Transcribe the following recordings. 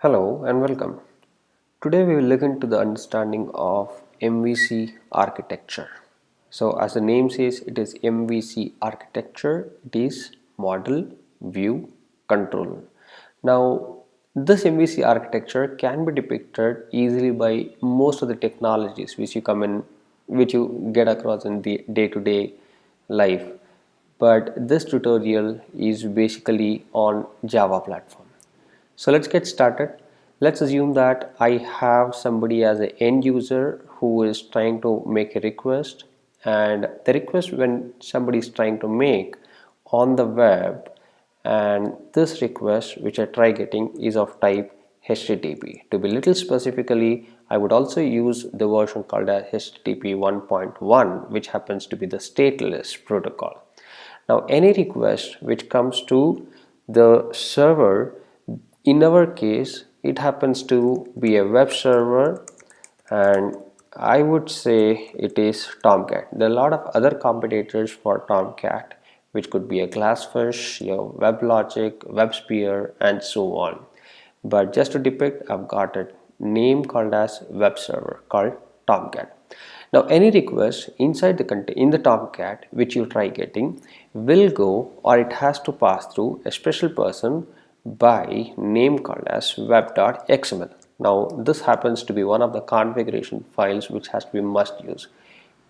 Hello and welcome. Today we will look into the understanding of MVC architecture. So as the name says, it is MVC architecture. It is model, view, control. Now this MVC architecture can be depicted easily by most of the technologies which you get across in the day-to-day life. But this tutorial is basically on Java platform. So let's get started. Let's assume that I have somebody as an end user who is trying to make a request, and the request when somebody is trying to make on the web, and this request which I try getting is of type HTTP. To be little specifically, I would also use the version called as HTTP 1.1, which happens to be the stateless protocol. Now any request which comes to the server, in our case it happens to be a web server, and I would say it is Tomcat. There are a lot of other competitors for Tomcat, which could be a Glassfish, your WebLogic, WebSphere, and so on. But just to depict, I've got a name called as web server called Tomcat. Now any request inside in the Tomcat which you try getting will go, or it has to pass through a special person by name called as web.xml. Now this happens to be one of the configuration files which has to be must use.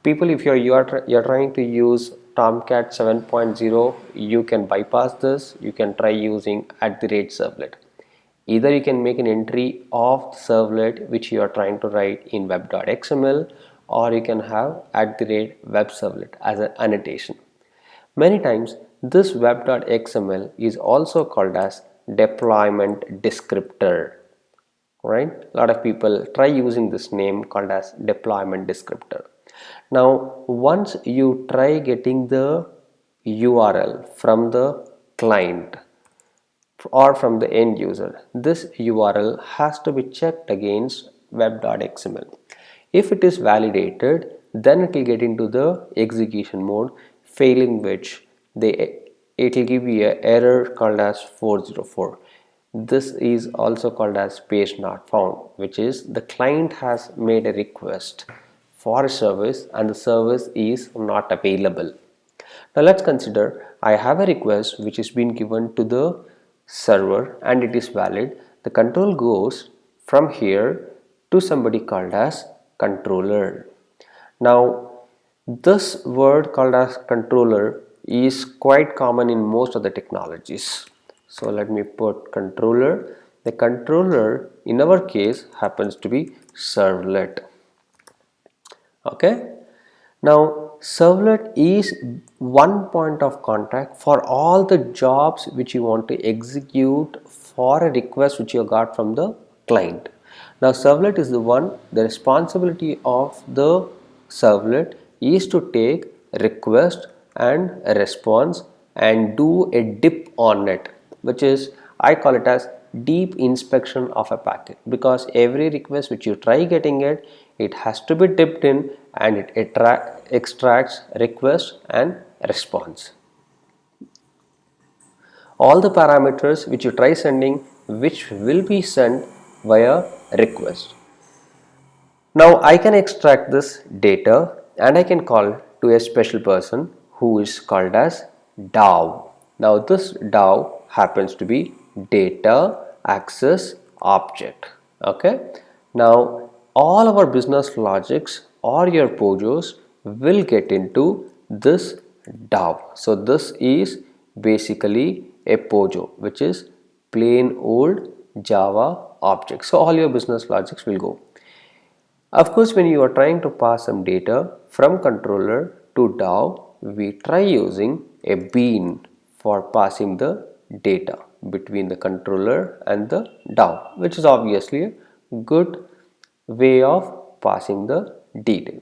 People, if you're trying to use Tomcat 7.0, you can bypass this. You can try using @servlet. Either you can make an entry of the servlet which you are trying to write in web.xml, or you can have @webservlet as an annotation. Many times this web.xml is also called as deployment descriptor, right? A lot of people try using this name called as deployment descriptor. Now once you try getting the URL from the client or from the end user, this URL has to be checked against web.xml. If it is validated, then it will get into the execution mode, failing which it will give you an error called as 404. This is also called as page not found, which is the client has made a request for a service and the service is not available. Now let's consider I have a request which is been given to the server and it is valid. The control goes from here to somebody called as controller. Now this word called as controller is quite common in most of the technologies. So let me put controller. The controller in our case happens to be servlet. Okay. Now servlet is one point of contact for all the jobs which you want to execute for a request which you got from the client. Now servlet is the responsibility of the servlet is to take request and a response and do a dip on it, which is I call it as deep inspection of a packet, because every request which you try getting it has to be dipped in and it extracts request and response. All the parameters which you try sending which will be sent via request. Now I can extract this data and I can call to a special person who is called as DAO. Now this DAO happens to be data access object. Okay. Now all our business logics or your POJOs will get into this DAO. So this is basically a POJO, which is plain old Java object. So all your business logics will go. Of course, when you are trying to pass some data from controller to DAO, we try using a bean for passing the data between the controller and the DAO, which is obviously a good way of passing the detail.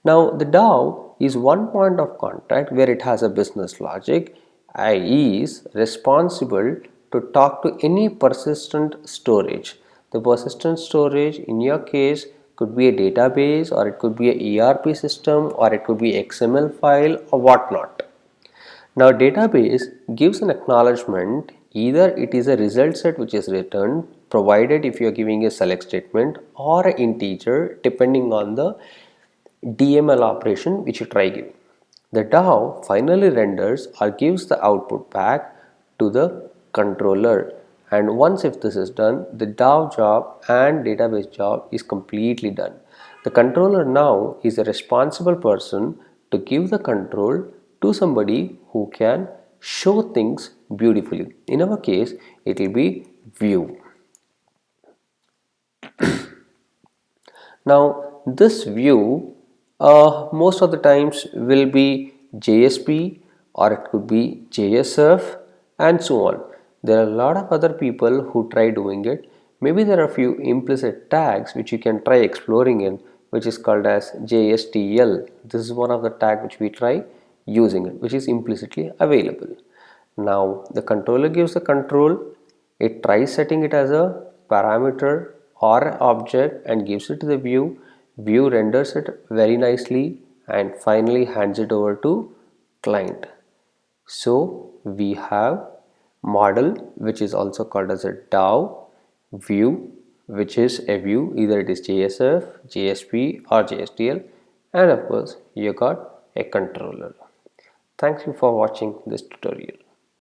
Now the DAO is one point of contact where it has a business logic. I is responsible to talk to any persistent storage. The persistent storage in your case could be a database, or it could be a ERP system, or it could be XML file or whatnot. Now database gives an acknowledgement, either it is a result set which is returned provided if you are giving a select statement or an integer depending on the DML operation which you try giving. The DAO finally renders or gives the output back to the controller, and once if this is done, the DAO job and database job is completely done. The controller now is a responsible person to give the control to somebody who can show things beautifully. In our case, it will be view. Now this view most of the times will be JSP or it could be JSF and so on. There are a lot of other people who try doing it. Maybe there are a few implicit tags which you can try exploring in, which is called as JSTL. This is one of the tag which we try using it, which is implicitly available. Now the controller gives the control, it tries setting it as a parameter or object and gives it to the view. View renders it very nicely and finally hands it over to client. So we have model, which is also called as a DAO, view, which is a view, either it is JSF, JSP or JSTL, and of course you got a controller. Thank you for watching this tutorial.